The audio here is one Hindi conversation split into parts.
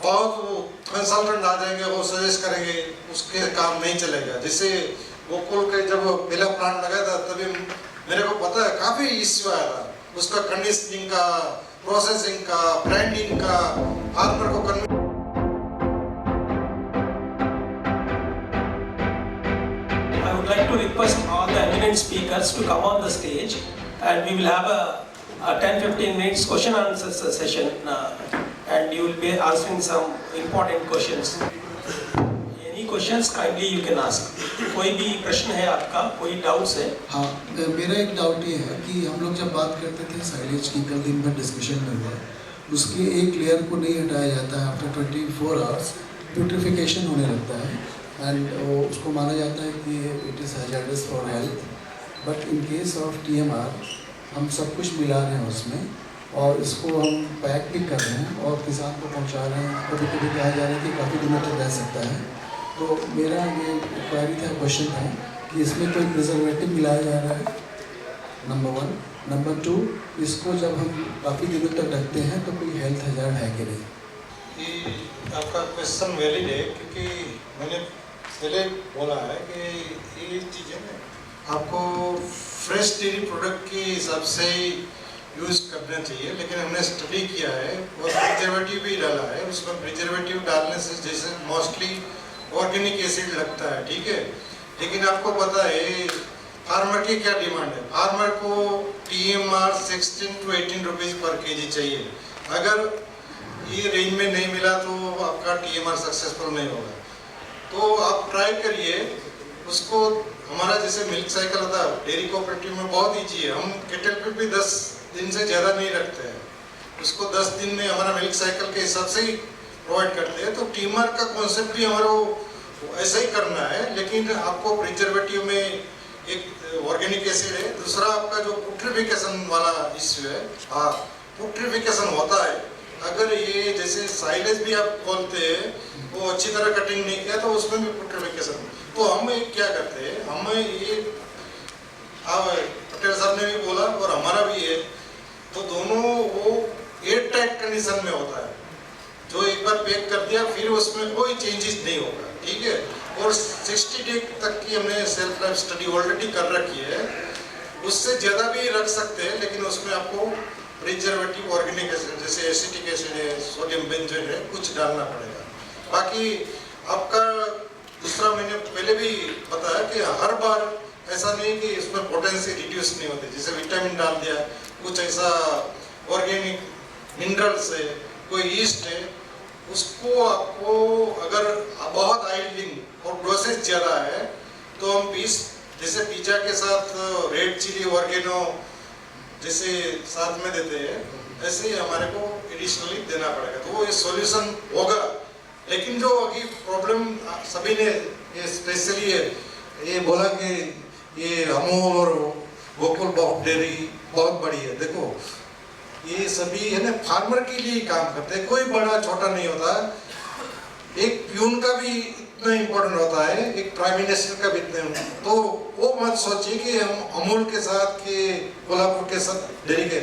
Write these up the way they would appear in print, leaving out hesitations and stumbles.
बहुत वो कंसल्टेंट आ जाएंगे, वो सजेस्ट करेंगे, उसके काम नहीं चलेगा। जैसे गोकुल के जब पहला प्लांट लगाया था तभी मेरे को पता है काफ़ी इश्यू आया था, उसका कंडीशनिंग का, प्रोसेसिंग का, ब्रांडिंग का, फार्मर को I would like to request all the eminent speakers to come on the stage, and we will have a 10-15 minutes question and answer session, and you will be answering some important questions. Any questions kindly you can ask. कोई भी प्रश्न है आपका, कोई डाउट्स है? हाँ, मेरा एक डाउट ये है कि हम लोग जब बात करते थे साइलेज की, कल दिन भर डिस्कशन में हुआ, उसके एक लेयर को नहीं हटाया जाता है, आफ्टर 24 आवर्स प्यूट्रिफिकेशन होने लगता है, एंड उसको माना जाता है कि it is hazardous for health. But in case of TMR हम सब कुछ मिला रहे हैं उसमें, और इसको हम पैक भी कर रहे हैं और किसान को पहुंचा रहे हैं। कभी कभी कहा जा रहा है कि काफ़ी दिनों तक रह सकता है। तो मेरा ये क्वेरी था, क्वेश्चन था कि इसमें कोई प्रिजर्वेटिव मिलाया जा रहा है, नंबर 1। नंबर 2, इसको जब हम काफ़ी दिनों तक रखते हैं तो कोई हेल्थ हैजर्ड है कि नहीं? ये आपका क्वेश्चन वैलिड है, क्योंकि मैंने पहले बोला है कि ये चीज़ें ना आपको फ्रेश डेयरी प्रोडक्ट के हिसाब से यूज़ करना चाहिए, लेकिन हमने स्टडी किया है और प्रिजर्वेटिव भी डाला है। उसमें प्रिजर्वेटिव डालने से जैसे मोस्टली ऑर्गेनिक एसिड लगता है, ठीक है, लेकिन आपको पता है फार्मर की क्या डिमांड है। फार्मर को TMR 16 to 18 रुपीज़ पर केजी चाहिए। अगर ये रेंज में नहीं मिला तो आपका TMR सक्सेसफुल नहीं होगा। तो आप ट्राई करिए उसको। हमारा जैसे मिल्क साइकिल होता है डेयरी कोऑपरेटिव में, बहुत ईजी है। हम केटल पे भी 10 दिन से ज़्यादा नहीं रखते हैं, उसको 10 दिन में हमारा मिल्क साइकिल के हिसाब से ही प्रोवाइड करते हैं। तो TMR का कॉन्सेप्ट भी हमारा ऐसा ही करना है, लेकिन आपको प्रिजर्वेटिव में एक ऑर्गेनिक एसिड है, दूसरा आपका जो पुट्रिफिकेशन वाला इश्यू है। हाँ, पुट्रिफिकेशन होता है। अगर ये जैसे साइलेज भी आप बोलते हैं वो अच्छी तरह कटिंग नहीं किया तो उसमें भी पुट्रिफिकेशन। तो हम क्या करते हैं, हम ये पटेल साहब ने भी बोला और हमारा भी है, तो दोनों वो एयर टाइट कंडीशन में होता है। जो एक बार पैक कर दिया फिर उसमें कोई चेंजेस नहीं होगा, ठीक है। और 60 डे तक की हमने सेल्फ लाइफ स्टडी ऑलरेडी कर रखी है। उससे ज़्यादा भी रख सकते हैं, लेकिन उसमें आपको प्रिजर्वेटिव ऑर्गेनिक एसिड जैसे एसिटिक एसिड है, सोडियम बेंजोएट है, कुछ डालना पड़ेगा। बाकी आपका दूसरा, मैंने पहले भी बताया कि हर बार ऐसा नहीं कि इसमें पोटेंसी रिड्यूस नहीं होती। जैसे विटामिन डाल दिया, कुछ ऐसा ऑर्गेनिक मिनरल्स है, कोई ईस्ट है, उसको आपको अगर बहुत आइडलिंग और डोसेज ज़्यादा है तो हम पीस, जैसे पिज्ज़ा के साथ रेड चिली ऑर्गेनो जैसे साथ में देते हैं, ऐसे ही हमारे को एडिशनली देना पड़ेगा। तो वो ये सॉल्यूशन होगा। लेकिन जो अभी प्रॉब्लम सभी ने ये स्पेशली ये बोला कि ये अमूल और गोकुल डेयरी बहुत बड़ी है, देखो ये सभी है ना फार्मर के लिए काम करते हैं, कोई बड़ा छोटा नहीं होता। एक प्यून का भी इतना इम्पोर्टेंट होता है, एक प्राइम मिनिस्टर का भी इतना। तो वो मत सोचिए कि हम अमूल के साथ के कोल्हापुर के साथ डेयरी के,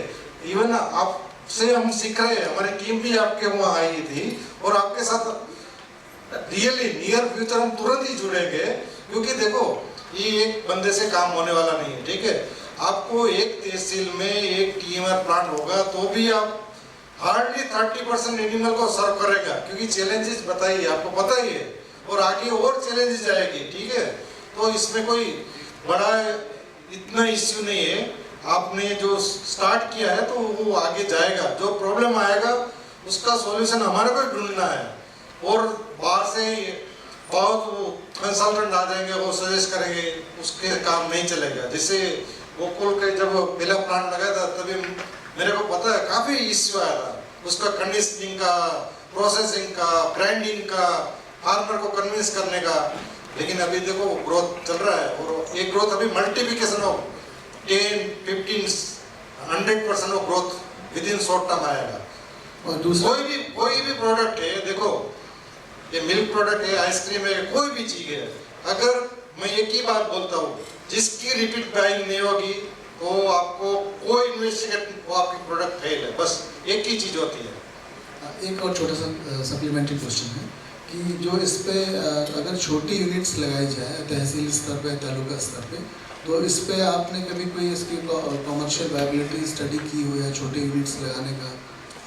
इवन आपसे हम सीख रहे हैं। हमारी टीम भी आपके वहाँ आई थी और आपके साथ रियली नियर फ्यूचर हम तुरंत ही जुड़ेंगे, क्योंकि देखो ये एक बंदे से काम होने वाला नहीं है, ठीक है। आपको एक तहसील में एक TMR प्लांट होगा तो भी आप हार्डली 30% एनिमल को सर्व करेगा, क्योंकि चैलेंजेस बताइए, आपको पता ही है, और आगे और चैलेंजेस आएगी, ठीक है। तो इसमें कोई बड़ा इतना इश्यू नहीं है। आपने जो स्टार्ट किया है तो वो आगे जाएगा। जो प्रॉब्लम आएगा उसका सॉल्यूशन हमारे को ढूंढना है, और बाहर से बहुत कंसल्टेंट आ जाएंगे, वो सजेस्ट करेंगे, उसके काम नहीं चलेगा। जैसे गोकुल के जब पहला प्लांट लगाया था तभी मेरे को पता है काफ़ी इश्यू आया था, उसका कंडीशनिंग का, प्रोसेसिंग का, ब्रांडिंग का, फार्मर को कन्विंस करने का। लेकिन अभी देखो ग्रोथ चल रहा है, और एक ग्रोथ अभी multiplication of 10, 15, 100% of growth with in short term आएगा। और दूसरा कोई भी प्रोडक्ट है, देखो ये मिल्क प्रोडक्ट है, आइसक्रीम है, कोई भी चीज़ है, अगर मैं एक ही बात बोलता हूँ, जिसकी रिपीट बाइंग नहीं होगी तो आपको कोई इन्वेस्टिगेट, वो आपकी प्रोडक्ट फेल है। बस एक ही चीज़ होती है। एक और छोटा सा सप्लीमेंट्री क्वेश्चन है कि जो इस पे अगर छोटी यूनिट्स लगाई जाए तहसील स्तर पे, तालुका स्तर पे, तो इस पे आपने कभी कोई इसकी कॉमर्शियल वायबिलिटी स्टडी की हुई है छोटे यूनिट्स लगाने का?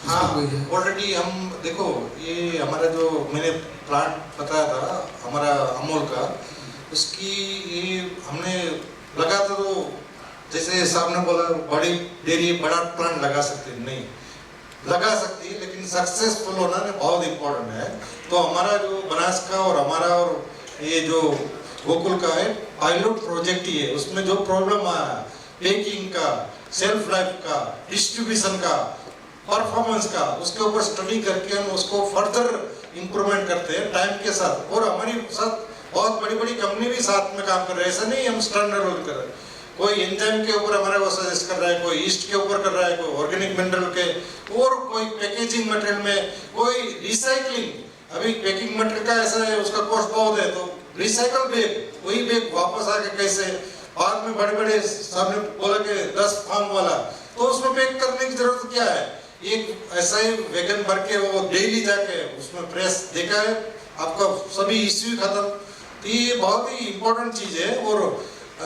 हाँ, ऑलरेडी हम देखो, ये हमारा जो मैंने प्लांट बताया था हमारा अमूल का, उसकी ये हमने लगा था, तो जैसे साहब ने बोला बड़ी डेयरी बड़ा प्लांट लगा सकते नहीं, लगा सकती है, लेकिन सक्सेसफुल होना ने बहुत इम्पोर्टेंट है। तो हमारा जो बनास का और हमारा और ये जो गोकुल का है पायलट प्रोजेक्ट ही है, उसमें जो प्रॉब्लम आया पेकिंग का, सेल्फ लाइफ का, डिस्ट्रीब्यूशन का, परफॉर्मेंस का, उसके ऊपर स्टडी करके हम उसको फर्दर इम्प्रूवमेंट करते हैं टाइम के साथ। और हमारी साथ बहुत बड़ी बड़ी कंपनी भी साथ में काम कर रहे हैं, ऐसा नहीं हम स्टैंडर्ड रोल कर रहे हैं। कोई एंजाइम के ऊपर हमारे को सजेस्ट कर रहा है, कोई ईस्ट के ऊपर कर रहा है, कोई ऑर्गेनिक मिनरल के, और कोई पैकेजिंग मटेरियल में, कोई रिसाइकलिंग। अभी पैकिंग मटेरियल का ऐसा है, उसका कॉस्ट बहुत है, तो रिसाइकल बैग, वही बैग वापस आके कैसे, बाद में बड़े बड़े सामने बोला कि 10 फार्म वाला, तो उसमें पैक करने की जरूरत क्या है? एक ऐसा ही वैगन भर के वो डेली जाके उसमें प्रेस देखा है, आपका सभी इश्यू खत्म। तो ये बहुत ही इम्पोर्टेंट चीज है, और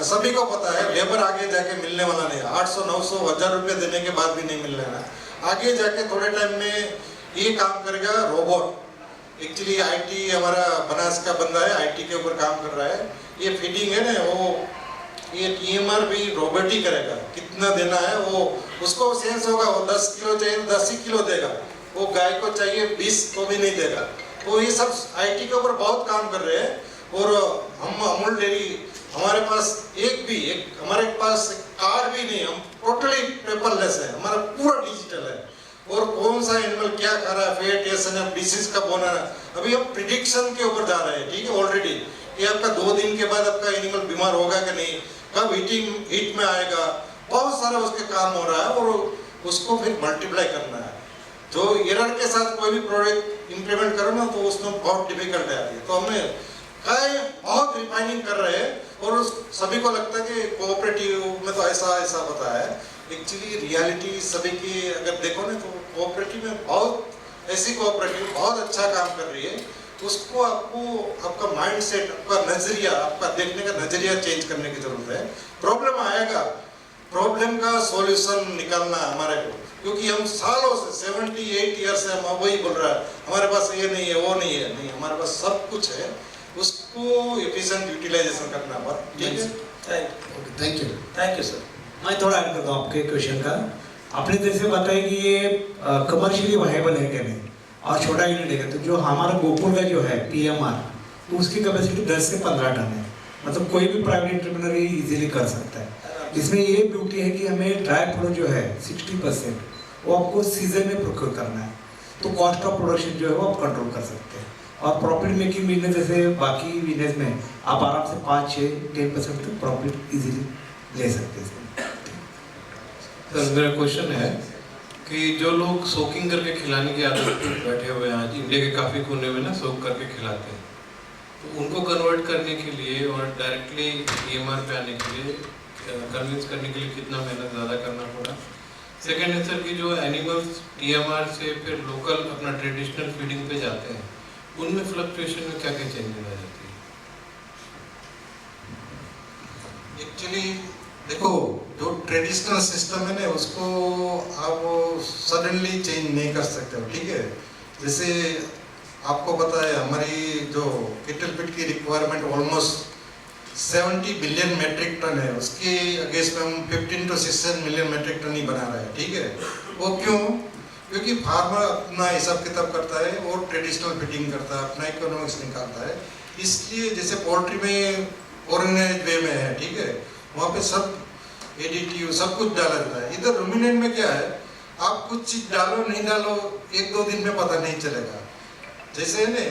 सभी को पता है लेबर आगे जाके मिलने वाला नहीं है, 800 900 1000 रुपये देने के बाद भी नहीं मिल रहा है। आगे जाके थोड़े टाइम में ये काम करेगा रोबोट। एक्चुअली आईटी हमारा बनास का बंदा है, आईटी के ऊपर काम कर रहा है। ये फीडिंग है ना, वो ये टीएमआर भी रोबोट ही करेगा, कितना देना है वो उसको सेंस होगा, वो 10 किलो चाहिए 10 ही किलो देगा, वो गाय को चाहिए 20 तो भी नहीं देगा। तो ये सब आईटी के ऊपर बहुत काम कर रहे हैं। और हम अमूल डेयरी हमारे पास हमारे पास कार्ड भी नहीं, हम टोटली पेपरलेस है, हमारा पूरा डिजिटल है। और कौन सा एनिमल क्या खा रहा है, फैट एसएनएफ डिसीज कब होना है, अभी हम प्रिडिक्शन के ऊपर जा रहे हैं। ठीक है, ऑलरेडी कि आपका 2 दिन के बाद आपका एनिमल बीमार होगा कि नहीं, कब हीट में आएगा, बहुत सारा उसके काम हो रहा है। और उसको फिर मल्टीप्लाई करना है। जो एरर के साथ कोई भी प्रोडक्ट इम्प्लीमेंट करो ना, तो उसमें बहुत डिफिकल्ट आती है। तो हमने बहुत रिफाइनिंग कर रहे हैं, और सभी को लगता है कि कोऑपरेटिव में तो ऐसा होता है। एक्चुअली रियलिटी सभी की अगर देखो ना, तो कोऑपरेटिव में बहुत ऐसी कोऑपरेटिव बहुत अच्छा काम कर रही है। उसको आपको आपका माइंडसेट, आपका नजरिया, आपका देखने का नजरिया चेंज करने की जरूरत है। प्रॉब्लम आएगा, प्रॉब्लम का सॉल्यूशन निकालना हमारे को, क्योंकि हम सालों से 78 ईयर से हम वही बोल रहा है हमारे पास ये नहीं है, वो नहीं है, नहीं हमारे पास सब कुछ है, उसको एफिशिएंट यूटिलाइजेशन करना पर। ठीक है, थैंक यू सर। मैं थोड़ा ऐड करता हूँ आपके क्वेश्चन का। आपने जैसे बताया कि ये कमर्शियली वायबल है कि नहीं, और छोटा यूनिट है। तो जो हमारा गोकुल का जो है पीएमआर, तो उसकी कैपेसिटी 10 से 15 टन है, मतलब कोई भी प्राइवेट एंटरप्रेन्योर ये इजीली कर सकता है। इसमें ये ब्यूटी है कि हमें ड्राई फ्लोर जो है 60% वो आपको सीजन में प्रोक्योर करना है, तो कॉस्ट ऑफ प्रोडक्शन जो है वो आप कंट्रोल कर सकते हैं। और प्रॉफिट मेकिंग बिजनेस जैसे बाकी बिजनेस में आप आराम से 5-6-10% तक प्रॉफिट इजीली ले सकते हैं। सर मेरा क्वेश्चन है कि जो लोग सोकिंग करके खिलाने की आदत पे बैठे हुए हैं, आज इंडिया के काफ़ी कोने में ना सोक करके खिलाते हैं, तो उनको कन्वर्ट करने के लिए और डायरेक्टली ईएमआर पे आने के लिए कन्विंस करने के लिए कितना मेहनत ज़्यादा करना पड़ा? सेकेंड है सर कि जो एनिमल्स टीएमआर से फिर लोकल अपना ट्रेडिशनल फीडिंग पे जाते हैं, उनमें फ्लक्चुएशन में क्या क्या चेंजेस आ जाती है? एक्चुअली देखो, जो ट्रेडिशनल सिस्टम है ना, उसको आप सडनली चेंज नहीं कर सकते हो। ठीक है, जैसे आपको पता है हमारी जो केटल पिट की requirement almost 70 billion metric ton है, उसके अगेंस्ट में हम 15 to 16 मिलियन मेट्रिक टन ही बना रहे हैं। ठीक है, वो क्यों? क्योंकि फार्मर अपना हिसाब किताब करता है और ट्रेडिशनल फीडिंग करता है, अपना इकोनॉमिक्स निकालता है। इसलिए जैसे पोल्ट्री में ऑर्गेनाइज वे में है, ठीक है, वहाँ पे सब एडिटिव सब कुछ डाला जाता है। इधर रूमिनेंट में क्या है, आप कुछ चीज डालो नहीं डालो 1-2 दिन में पता नहीं चलेगा। जैसे ने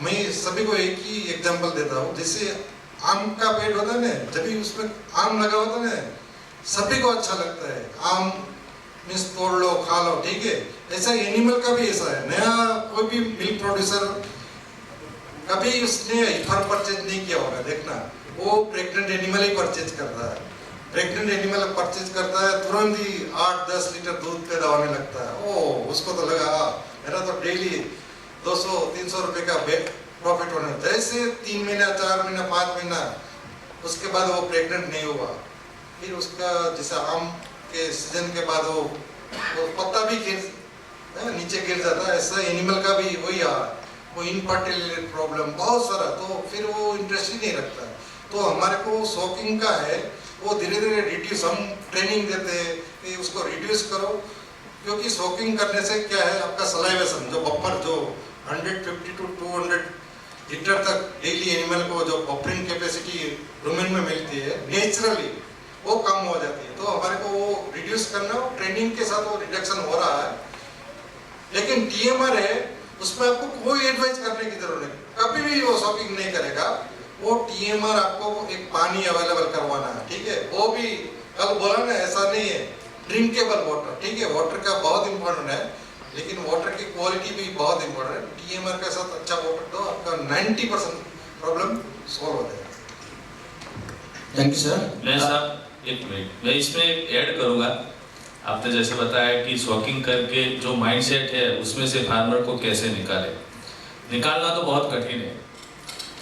मैं सभी को एक ही एग्जांपल देता हूँ, जैसे आम का पेड़ होता है ना, जब भी उसमें आम लगा होता है ना, सभी को अच्छा लगता है, आम मीन्स तोड़ लो खा लो, ठीक है। ऐसा एनिमल का भी ऐसा है, नया कोई भी मिल्क प्रोड्यूसर कभी उसने फर परचेज नहीं किया होगा, देखना वो प्रेग्नेंट एनिमल ही परचेज करता है। प्रेग्नेंट एनिमल परचेज करता है, तुरंत ही 8-10 लीटर दूध पैदा होने लगता है। ओ उसको तो लगा मेरा तो डेली 200-300 रुपए का प्रॉफिट होने लगता है। जैसे 3 महीना, 4 महीना, 5 महीना उसके बाद वो प्रेग्नेंट नहीं हुआ, फिर उसका जैसे आम के सीजन के बाद वो पत्ता भी नीचे गिर जाता है, ऐसा एनिमल का भी वही आ, वो इनफर्टिलिटी प्रॉब्लम बहुत सारा, तो फिर वो इंटरेस्ट ही नहीं रखता। तो हमारे को शॉकिंग का है, वो धीरे धीरे रिड्यूस, हम ट्रेनिंग देते हैं कि उसको रिड्यूस करो, क्योंकि शॉकिंग करने से क्या है, आपका सलाइवेशन जो बफर जो 150 to 200 लीटर तक डेली एनिमल को जो बफरिंग कैपेसिटी रुमेन में मिलती है नेचुरली, वो कम हो जाती है। तो हमारे को वो रिड्यूस करना, ट्रेनिंग के साथ वो रिडक्शन हो रहा है। लेकिन टीएमआर है, उसमें आपको कोई एडवाइस करने की जरूरत नहीं, कभी भी वो शॉकिंग नहीं करेगा। वो टीएमआर आपको एक पानी अवेलेबल करवाना है, ठीक है, वो भी कल बोला ना, ऐसा नहीं है, ड्रिंकेबल वाटर, ठीक है, वाटर का बहुत इंपॉर्टेंट है, लेकिन वाटर की क्वालिटी भी बहुत इंपॉर्टेंट है। टीएमआर के साथ अच्छा वाटर दो, आपका 90% प्रॉब्लम सॉल्व हो जाएगा। Thank you sir. मैं साहब एक मिनट, मैं इसमें ऐड करूंगा। आपने जैसे बताया कि शॉकिंग करके जो माइंडसेट है उसमें से फार्मर को कैसे निकालना तो बहुत कठिन है,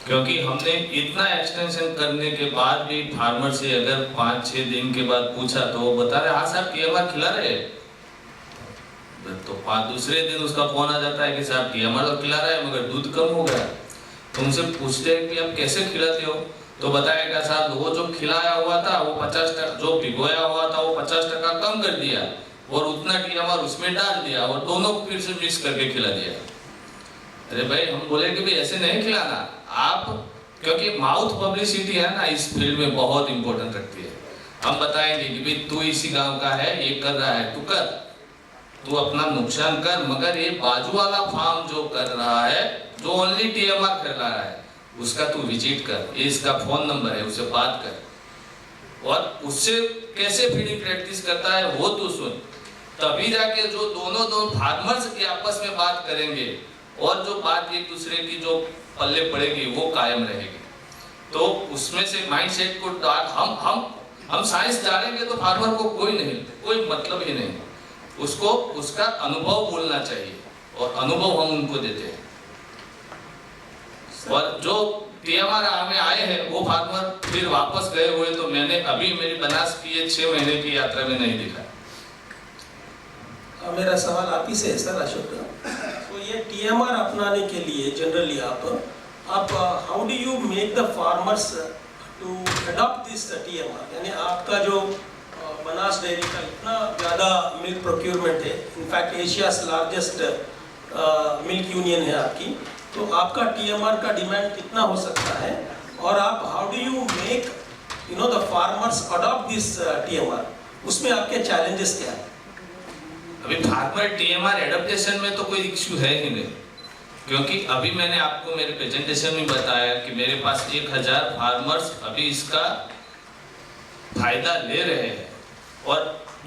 क्योंकि हमने इतना एक्सटेंशन करने के बाद भी फार्मर से अगर 5-6 दिन के बाद पूछा तो वो बता रहे हाँ साहब टीएमआर खिला रहे हैं, तो दूसरे दिन उसका फोन आ जाता है कि साहब टीएमआर तो खिला रहा है मगर दूध कम हो गया। तो उनसे पूछते हैं कि आप कैसे खिलाते हो, तो बताएगा साहब वो जो खिलाया हुआ था वो 50%, जो भिगोया हुआ था वो 50% कम कर दिया और उतना टीएमआर उसमें डाल दिया और दोनों को फिर से मिक्स करके खिला दिया। अरे भाई हम बोले कि भाई ऐसे नहीं खिलाना आप, क्योंकि माउथ पब्लिसिटी है ना इस फील्ड में बहुत इंपॉर्टेंट रखती है। हम बताएंगे कि भाई तू इसी गांव का है, ये कर रहा है, तू कर, तू अपना नुकसान कर, मगर ये बाजू वाला फार्म जो कर रहा है, जो ओनली टीएमआर कर रहा है, उसका तू विजिट कर, ये इसका फोन नंबर है, उससे बात कर और उससे कैसे फीडिंग प्रैक्टिस करता है वो तू सुन, तभी जाके जो दोनों फार्मर्स की आपस में बात करेंगे और जो बात एक दूसरे की जो पल्ले पड़ेगी वो कायम रहेगी। तो उसमें से माइंडसेट को हम साइंस जानेंगे तो फार्मर को कोई मतलब ही नहीं, उसको उसका अनुभव बोलना चाहिए और अनुभव हम उनको देते हैं। और जो टीएमआर में आए हैं वो फार्मर फिर वापस गए हुए तो मैंने अभी मेरी बनास की 6 महीने की यात्रा में नहीं दिखा। मेरा सवाल आप ही से है सर अशोक। तो ये टीएमआर अपनाने के लिए जनरली आप how do you make the farmers to adopt this TMR, यानी आपका जो बनास डेयरी का इतना ज़्यादा मिल्क प्रोक्योरमेंट है, in fact Asia's largest milk union है आपकी, तो आपका टीएमआर का डिमांड कितना हो सकता है और आप how do you make the farmers adopt this TMR, उसमें आपके चैलेंजेस क्या है? अभी फार्मर टीएमआर एडप्टेशन में तो कोई इश्यू है ही नहीं, क्योंकि अभी मैंने आपको मेरे प्रेजेंटेशन में बताया कि मेरे पास 1000 फार्मर्स अभी इसका फायदा ले रहे हैं और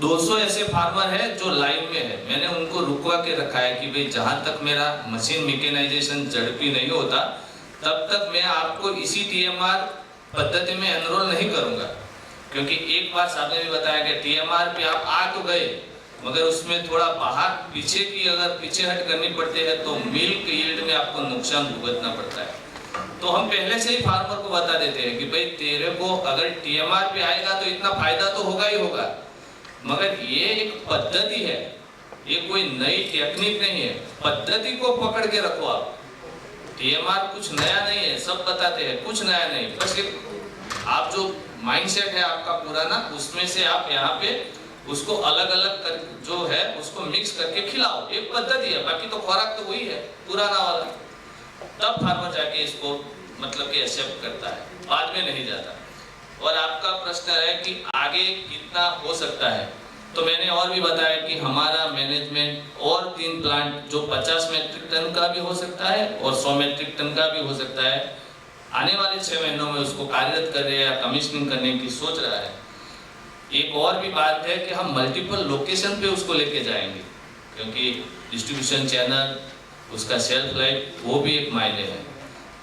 200 ऐसे फार्मर हैं जो लाइन में है। मैंने उनको रुकवा के रखा है कि भाई जहाँ तक मेरा मशीन मैकेनाइजेशन झड़पी नहीं होता तब तक मैं आपको इसी टीएमआर पद्धति में एनरोल नहीं करूँगा, क्योंकि एक बार साहब ने भी बताया कि टीएमआर पे आप आ तो गए मगर उसमें थोड़ा बाहर पीछे हट करनी पड़ती है तो मिल्क यील्ड में आपको नुकसान भुगतना पड़ता है। तो हम पहले से ही फार्मर को बता देते हैं कि भाई तेरे को अगर टीएमआर पे आएगा तो इतना फायदा तो होगा ही होगा, मगर ये एक पद्धति है, ये कोई नई टेक्निक नहीं है, पद्धति को पकड़ के रखो आप। टीएमआर कुछ नया नहीं है, सब बताते हैं कुछ नया नहीं, बस आप जो माइंडसेट है आपका पुराना उसमें से आप यहाँ पे उसको अलग अलग कर जो है उसको मिक्स करके खिलाओ, एक पद्धति है, बाकी तो खुराक तो वही है पुराना वाला। तब फार्मर जाके इसको मतलब कि एक्सेप्ट करता है, बाद में नहीं जाता। और आपका प्रश्न है कि आगे कितना हो सकता है, तो मैंने और भी बताया कि हमारा मैनेजमेंट और 3 प्लांट जो 50 मेट्रिक टन का भी हो सकता है और 100 मेट्रिक टन का भी हो सकता है, आने वाले 6 महीनों में उसको कार्यरत कर रहे हैं या कमीशनिंग करने की सोच रहा है। एक और भी बात है कि हम मल्टीपल लोकेशन पे उसको लेके जाएंगे, क्योंकि डिस्ट्रीब्यूशन चैनल उसका शेल्फ लाइफ वो भी एक मायने है,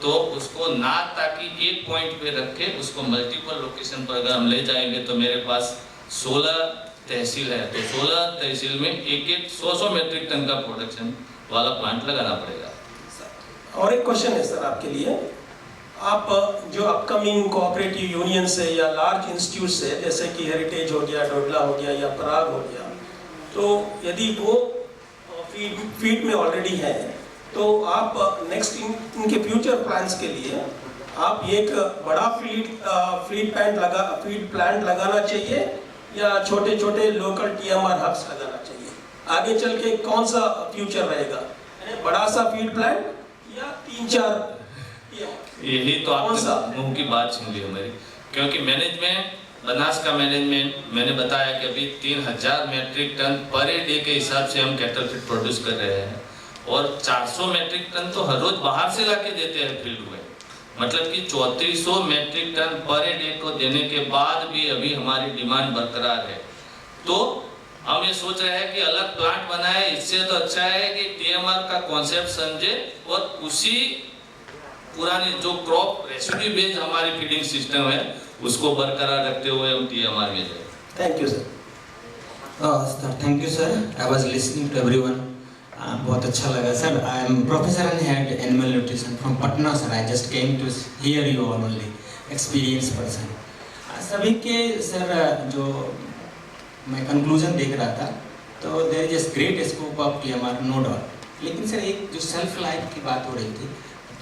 तो उसको ना ताकि एक पॉइंट पे रखे उसको मल्टीपल लोकेशन पर अगर हम ले जाएंगे तो मेरे पास 16 तहसील है, तो 16 तहसील में एक 100 मेट्रिक टन का प्रोडक्शन वाला प्लांट लगाना पड़ेगा। और एक क्वेश्चन है सर आपके लिए, आप जो अपकमिंग कोऑपरेटिव यूनियन से या लार्ज इंस्टीट्यूट से, जैसे कि हेरिटेज हो गया, डोडला हो गया या पराग हो गया, तो यदि वो फीड में ऑलरेडी है, तो आप नेक्स्ट इनके फ्यूचर प्लान्स के लिए आप एक बड़ा फीड प्लांट लगाना चाहिए या छोटे छोटे लोकल TMR हब्स लगाना चाहिए? आगे चल के कौन सा फ्यूचर रहेगा, बड़ा सा फीड प्लांट या 3-4 TMR? यही तो आपने मुंह की बात छीन ली हमारी, क्योंकि मैनेजमेंट, बनास का मैनेजमेंट, मैंने बताया कि अभी 3000 मेट्रिक टन पर डे के हिसाब से हम कैटल फीड प्रोड्यूस कर रहे हैं, और 400 मेट्रिक टन तो हर रोज बाहर से लाके देते हैं फील्ड में। मतलब कि 3400 मेट्रिक टन पर डे को देने के बाद भी अभी हमारी डिमांड बरकरार है। तो हम ये सोच रहे हैं कि अलग प्लांट बनाए, इससे तो अच्छा है कि TMR का कॉन्सेप्ट समझे और उसी पुरानी जो क्रॉप रेसिड्यू बेस्ड हमारी फीडिंग सिस्टम है उसको बरकरार रखते हुए हम TMR में जाए। Thank you sir. Thank you sir, I was listening to everyone. बहुत अच्छा लगा सर। I am professor and head animal nutrition from Patna sir. I just came to hear you all only experience person. सभी के सर जो मैं कंक्लूजन देख रहा था, तो there is great scope of TMR, no doubt. लेकिन सर एक जो सेल्फ लाइफ की बात हो रही थी,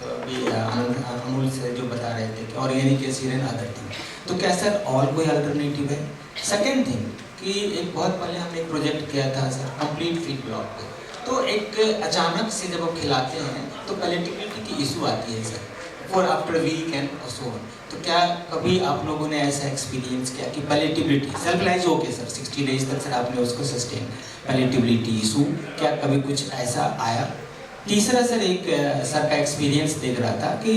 तो अभी अमूल से जो बता रहे थे कि organic acid and other thing, तो क्या सर और कोई अल्टरनेटिव है? सेकेंड थिंग कि एक बहुत पहले हमने एक प्रोजेक्ट किया था सर कंप्लीट फीड ब्लॉक पे, तो एक अचानक से जब आप खिलाते हैं तो पैलेटेबिलिटी की इशू आती है sir for after weekend so on. तो क्या कभी आप लोगों ने ऐसा एक्सपीरियंस किया कि पैलेटेबिलिटी सेल्फ लाइज हो गया सर 60 डेज तक सर आपने उसको सस्टेन, पैलेटेबिलिटी इशू क्या कभी कुछ ऐसा आया? तीसरा सर एक सर का एक्सपीरियंस देख रहा था कि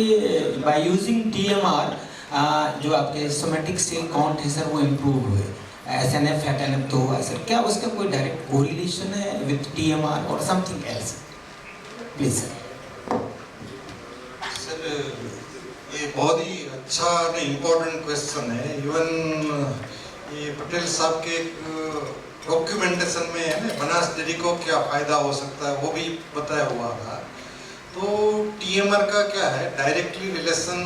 बाय यूजिंग TMR जो आपके सोमेटिक सेल काउंट है सर वो इम्प्रूव हुए, SNF FATNF तो हुआ सर, क्या उसका कोई डायरेक्ट कोरिलेशन है विद TMR और something else? Please sir. Sir ये बहुत ही अच्छा और इम्पोर्टेंट क्वेश्चन है। इवन ये पटेल साहब के एक डॉक्यूमेंटेशन में है ना, बनास डेयरी को क्या फ़ायदा हो सकता है वो भी बताया हुआ था। तो TMR का क्या है, directly relation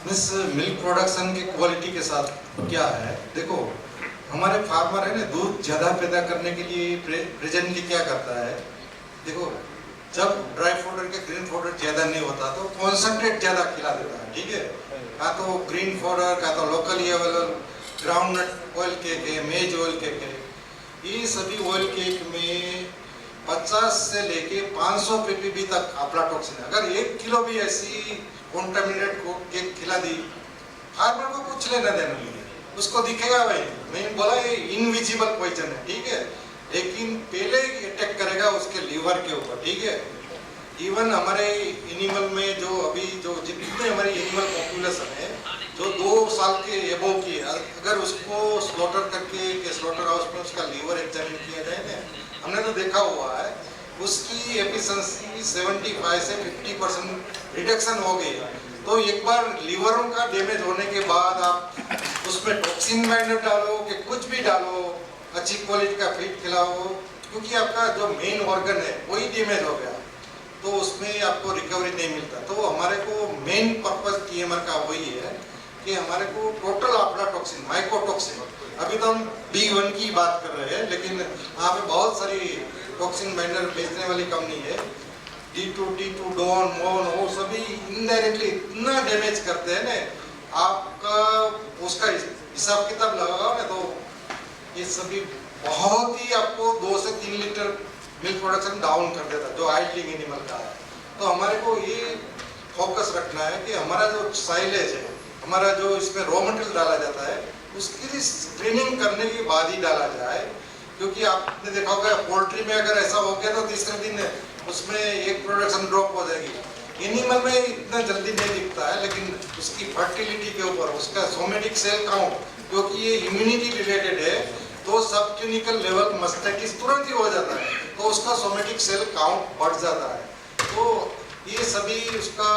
miss milk production की क्वालिटी के साथ क्या है। देखो हमारे फार्मर है ना, दूध ज़्यादा पैदा करने के लिए प्रेजेंटली क्या करता है, देखो जब ड्राई फोडर के ग्रीन फोडर ज़्यादा नहीं होता तो कॉन्सेंट्रेट ज़्यादा खिला देता है, ठीक है। या तो ग्रीन फोडर, या तो locally available groundnut oil cake है, मेज ऑयल केक है, ये सभी ऑयल केक में 50 से लेके 500 ppb तक अफ्लाटॉक्सिन है। अगर 1 किलो भी ऐसी कॉन्टामिनेटेड केक खिला दी, फार्मर को कुछ लेना देना नहीं है, उसको दिखेगा भाई, मैंने बोला ये इनविजिबल पॉइजन है, ठीक है, लेकिन पहले अटैक करेगा उसके लीवर के ऊपर, ठीक है। इवन हमारे एनिमल में जो अभी जो जितने हमारी एनिमल पॉपुलेशन है जो 2 साल के एबोव की है, अगर उसको स्लॉटर करके स्लॉटर हाउस में उसका लीवर एग्जामिन किया जाए ना, हमने तो देखा हुआ है उसकी एफिशिएंसी 75 से 50% रिडक्शन हो गई। तो एक बार लीवरों का डैमेज होने के बाद आप उसमें टॉक्सिन बाइंडर डालो कि कुछ भी डालो, अच्छी क्वालिटी का फीड खिलाओ, क्योंकि आपका जो मेन ऑर्गन है वही डैमेज हो गया तो उसमें आपको रिकवरी नहीं मिलता। तो हमारे को मेन पर्पस TMR का वही है कि हमारे को टोटल अफ्लाटॉक्सिन, माइकोटॉक्सिन, अभी तो हम B1 की बात कर रहे हैं, लेकिन यहाँ पे बहुत सारी टॉक्सिन बाइंडर बेचने वाली कंपनी है, D2, डॉन, मोन, वो सभी इनडायरेक्टली इतना डैमेज करते हैं ना, आपका उसका हिसाब किताब लगाओ ना तो ये सभी बहुत ही आपको 2 से 3 लीटर मिल्क प्रोडक्शन डाउन कर देता है जो आइडलिंग एनिमल का है। तो हमारे को ये फोकस रखना है कि हमारा जो साइलेज है, हमारा जो इसमें रॉ मटेरियल डाला जाता है उसकी स्क्रीनिंग करने के बाद ही डाला जाए, क्योंकि आपने देखा होगा पोल्ट्री में अगर ऐसा हो गया तो तीसरे दिन उसमें एक प्रोडक्शन ड्रॉप हो जाएगी। एनिमल में इतना जल्दी नहीं दिखता है, लेकिन उसकी फर्टिलिटी के ऊपर, उसका सोमेटिक सेल काउंट, क्योंकि ये इम्यूनिटी रिलेटेड है, तो सब क्लिनिकल लेवल मस्टाइटिस तुरंत ही हो जाता है, तो उसका सोमेटिक सेल काउंट बढ़ जाता है। तो ये सभी उसका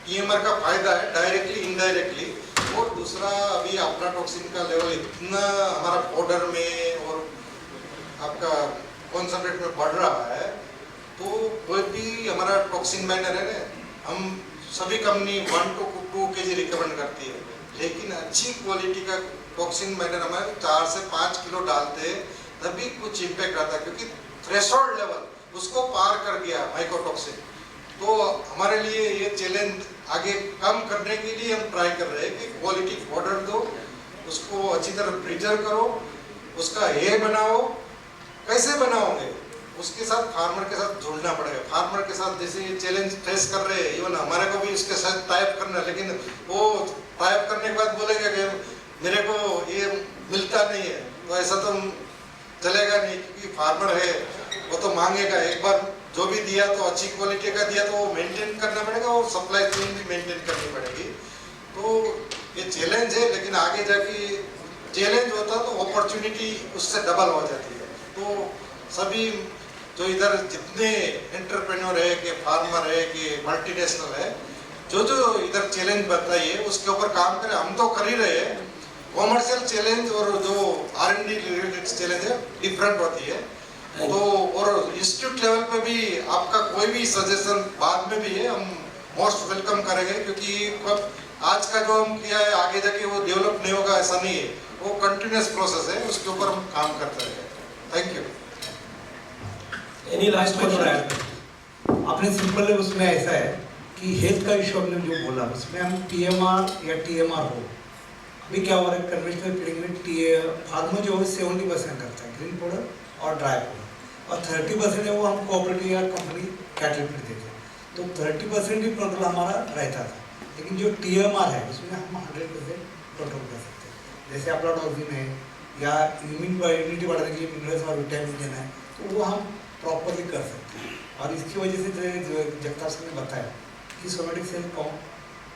TMR का फायदा है, डायरेक्टली इनडायरेक्टली। और दूसरा अभी अफ्लाटॉक्सिन का लेवल इतना हमारा पाउडर में और आपका कॉन्सेंट्रेट में बढ़ रहा है, तो कोई भी हमारा टॉक्सिन बाइंडर है ना, हम सभी कंपनी 1 to 2 kg रिकमेंड करती है, लेकिन अच्छी क्वालिटी का टॉक्सिन बाइंडर हमारे 4 से 5 किलो डालते हैं तभी कुछ इम्पैक्ट आता है, क्योंकि थ्रेशोल्ड लेवल उसको पार कर गया माइकोटॉक्सिन। तो हमारे लिए ये चैलेंज आगे कम करने के लिए हम ट्राई कर रहे हैं कि क्वालिटी पाउडर दो, उसको अच्छी तरह प्रिजर्व करो, उसका हे बनाओ। कैसे बनाओगे? उसके साथ फार्मर के साथ जुड़ना पड़ेगा। फार्मर के साथ जैसे ये चैलेंज फेस कर रहे हैं, इवन हमारे को भी इसके साथ टाइप करना है, लेकिन वो टाइप करने के बाद बोलेगा कि मेरे को ये मिलता नहीं है, तो ऐसा तो चलेगा नहीं, क्योंकि फार्मर है वो तो मांगेगा। एक बार जो भी दिया तो अच्छी क्वालिटी का दिया तो वो मेंटेन करना पड़ेगा और सप्लाई चेन भी मेंटेन करनी पड़ेगी। तो ये चैलेंज है, लेकिन आगे जाके चैलेंज होता तो अपॉर्चुनिटी उससे डबल हो जाती है। तो सभी जो इधर जितने एंटरप्रेन्योर है कि फार्मर है कि मल्टीनेशनल है, जो जो इधर चैलेंज बताइए उसके ऊपर काम करें। हम तो कर ही रहे हैं। कॉमर्शियल चैलेंज और जो R&D रिलेटेड चैलेंज है डिफरेंट होती है। तो और इंस्टीट्यूट लेवल पे भी आपका कोई भी सजेशन बाद में भी है, हम मोस्ट वेलकम करेंगे, क्योंकि आज का जो हम किया है आगे जाके वो डेवलप नहीं होगा ऐसा नहीं है, वो कंटिन्यूस प्रोसेस है, उसके ऊपर हम काम करते रहेंगे। Thank you. Any last question? अपने सिंपल उसमें ऐसा है कि हेल्थ का इशू आपने जो बोला उसमें हम PMR या TMR हो, अभी क्या हो रहा है कन्वेंशनल फीडिंग में फार्मर जो है 70% करता है ग्रीन पाउडर और ड्राई पाउडर, और 30% है वो हम कोऑपरेटिव या कंपनी कैटल फीड देते हैं। तो 30% ही कंट्रोल हमारा रहता था, लेकिन जो TMR है उसमें हम 100% कंट्रोल कर सकते हैं। जैसे अप्लाटॉक्सिन है या इम्यूनिटी बढ़ाने के लिए मिनरल्स और विटामिन देना है, तो वो हम प्रॉपरली कर सकते हैं। और इसकी वजह से जो जगताप सिंह ने बताया कि सोमेटिक सेल काउंट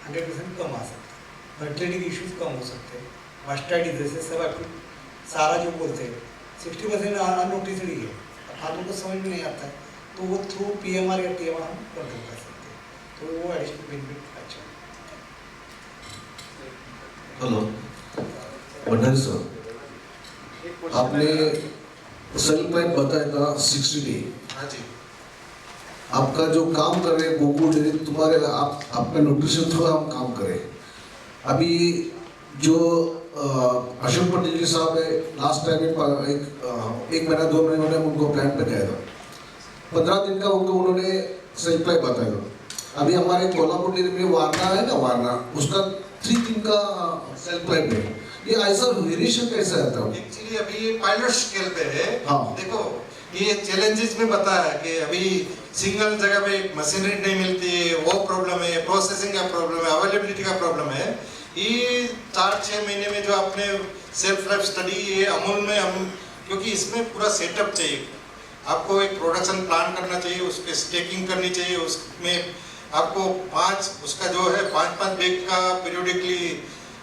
100% कम आ सकता है, फर्टिलिटी के इश्यूज कम हो सकते हैं, मास्टाइटिस जैसे सब सारा जो बोलते हैं 60% अननोटिस्ड ही है, फार्मर को समझ में नहीं आता है, तो वो थ्रू PMR या TMR हम कंट्रोल कर सकते हैं। तो वो एडिशनल बेनिफिट अच्छा है। हेलो भंडारी सर, आपने सेल पाइप बताया था 60 डे। हाँ जी। आपका जो काम कर रहे हैं गोकुल डेयरी, तुम्हारे आपका न्यूट्रिशन थ्रू हम काम करें। अभी जो अशोक पटेल जी साहब है, लास्ट टाइम एक महीना 2 महीने में उनको प्लांट पे गया था, 15 दिन का उन्होंने सेल पाइप बताया था। अभी हमारे कोल्हापुर डेयरी में वारना है ना, वारना उसका 3 दिन का सेल पाइप है। ये ऐसा वेरिएशन कैसे आता है? एक्चुअली अभी ये पायलट स्केल पे है। हाँ। देखो ये चैलेंजेस में बताया कि अभी सिंगल जगह पे मशीनरी नहीं मिलती है, वो प्रॉब्लम है, प्रोसेसिंग का प्रॉब्लम है, अवेलेबिलिटी का प्रॉब्लम है। ये 4-6 महीने में जो आपने सेल्फ लाइफ स्टडी है अमूल में, हम क्योंकि इसमें पूरा सेटअप चाहिए, आपको एक प्रोडक्शन प्लान करना चाहिए, उसके स्टेकिंग करनी चाहिए, उसमें आपको 5 उसका जो है 5-5 बैग का पीरियोडिकली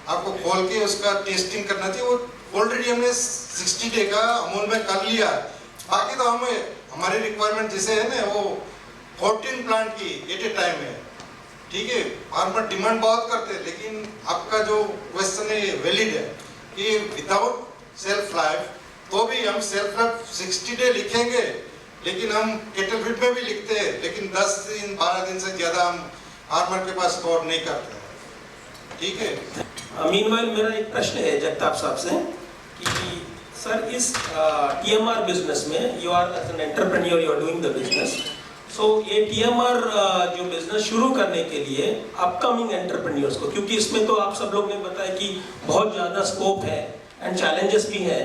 आपको खोल के उसका टेस्टिंग करना चाहिए। वो ऑलरेडी हमने 60 डे का अमूल में कर लिया। बाकी तो हमें हमारी रिक्वायरमेंट जैसे है ना वो 14 प्लांट की एट ए टाइम है, ठीक है। फार्मर डिमांड बहुत करते हैं, लेकिन आपका जो क्वेश्चन है वैलिड है कि विदाउट सेल्फ लाइफ, तो भी हम सेल्फ लाइफ 60 डे लिखेंगे, लेकिन हम केटल फीड में भी लिखते हैं, लेकिन 10 दिन 12 दिन से ज़्यादा हम फार्मर के पास स्टोर नहीं करते हैं, ठीक है। मीनवाइल मेरा एक प्रश्न है जगताप साहब से कि सर इस TMR बिजनेस में you are as an entrepreneur, you are doing the business, so ये TMR जो बिजनेस शुरू करने के लिए अपकमिंग एंटरप्रेन्योर्स को, क्योंकि इसमें तो आप सब लोग ने बताया कि बहुत ज़्यादा स्कोप है एंड चैलेंजेस भी है,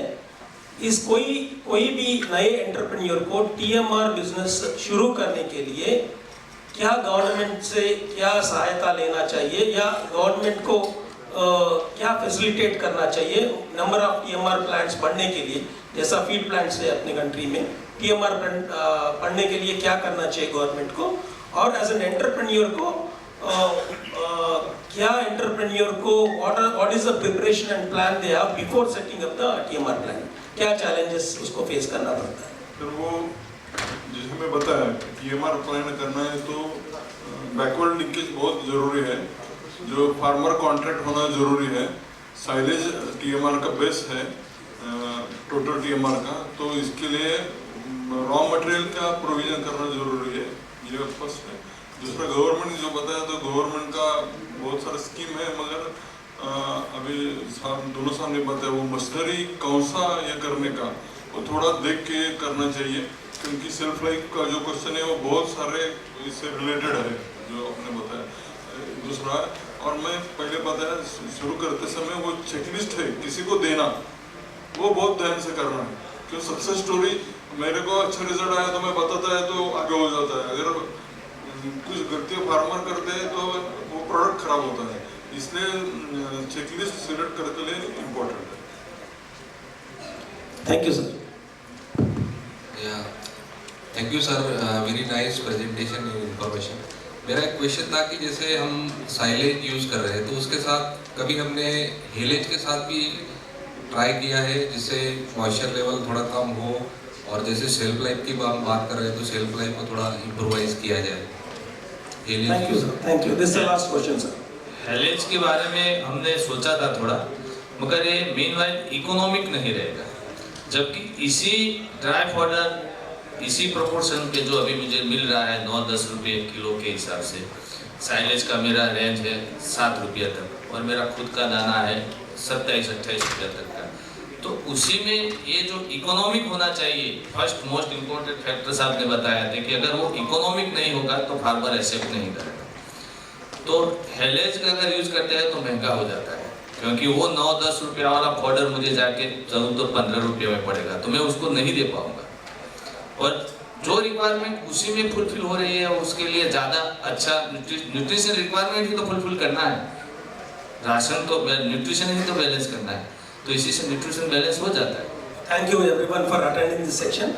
इस कोई भी नए एंटरप्रेन्योर को TMR बिजनेस शुरू करने के लिए क्या गवर्नमेंट से क्या सहायता लेना चाहिए या गवर्नमेंट को क्या फैसिलिटेट करना चाहिए नंबर ऑफ TMR प्लांट्स बढ़ने के लिए? जैसा फीड प्लांट्स है अपने कंट्री में, TMR बढ़ने के लिए क्या करना चाहिए गवर्नमेंट को? और एज एन एंटरप्रेन्योर को क्या एंटरप्रेन्योर को what is the preparation and plan they have before setting up the TMR plant? क्या चैलेंजेस उसको फेस करना पड़ता है? फिर वो जैसे मैं बताया TMR प्लान करना है तो बैकवर्ड लिंकेज बहुत ज़रूरी है, जो फार्मर कॉन्ट्रैक्ट होना ज़रूरी है। साइलेज TMR का बेस है टोटल TMR का, तो इसके लिए रॉ मटेरियल का प्रोविजन करना जरूरी है, ये फर्स्ट है। दूसरा गवर्नमेंट जो बताया तो गवर्नमेंट का बहुत सारा स्कीम है, मगर अभी दोनों सामने बताया वो मशीनरी कौन सा ये करने का वो थोड़ा देख के करना चाहिए, क्योंकि सेल्फ लाइफ का जो क्वेश्चन है वो बहुत सारे इससे रिलेटेड है जो आपने बताया। दूसरा, और मैं पहले बताया शुरू करते समय वो चेकलिस्ट है किसी को देना, वो बहुत ध्यान से करना है, क्योंकि सक्सेस स्टोरी मेरे को अच्छा रिजल्ट आया तो मैं बताता है तो आगे हो जाता है, अगर कुछ गलती फार्मर करते हैं तो वो प्रोडक्ट खराब होता है, इसलिए चेकलिस्ट सिलेक्ट करने के लिए इम्पोर्टेंट है। Thank you, sir. Yeah, thank you, sir. Very nice presentation and information. मेरा एक क्वेश्चन था कि जैसे हम साइलेज यूज कर रहे हैं तो उसके साथ कभी हमने हेलेज के साथ भी ट्राई किया है जिससे मॉइस्चर लेवल थोड़ा कम हो, और जैसे सेल्फ लाइफ की हम बात कर रहे हैं तो सेल्फ लाइफ को थोड़ा इम्प्रोवाइज किया जाए। Thank you, sir. Thank you. This is the last question, sir. हेलेज के बारे में हमने सोचा था थोड़ा, मगर ये मीनवाइल इकोनॉमिक नहीं रहेगा, जबकि इसी ड्राई फॉडर इसी प्रोपोर्शन के जो अभी मुझे मिल रहा है 9-10 रुपये किलो के हिसाब से, साइलेज का मेरा रेंज है 7 रुपये तक और मेरा खुद का दाना है 27-28 रुपये तक का, तो उसी में ये जो इकोनॉमिक होना चाहिए, फर्स्ट मोस्ट इम्पोर्टेंट फैक्टर साहब ने बताया था कि अगर वो इकोनॉमिक नहीं होगा तो फार्मर एक्सेप्ट नहीं करेगा। तो हेलेज का अगर यूज करते हैं तो महंगा हो जाता है, क्योंकि वो 9-10 रुपया वाला पाउडर मुझे जाके चलूँ तो 15 रुपये में पड़ेगा, तो मैं उसको नहीं दे पाऊंगा, और जो रिक्वायरमेंट उसी में फुलफिल हो रही है उसके लिए ज़्यादा अच्छा न्यूट्रिशन रिक्वायरमेंट ही तो फुलफिल करना है, राशन तो न्यूट्रिशन ही तो बैलेंस करना है, तो इसी से न्यूट्रिशन बैलेंस हो जाता है। Thank you everyone for attending this section.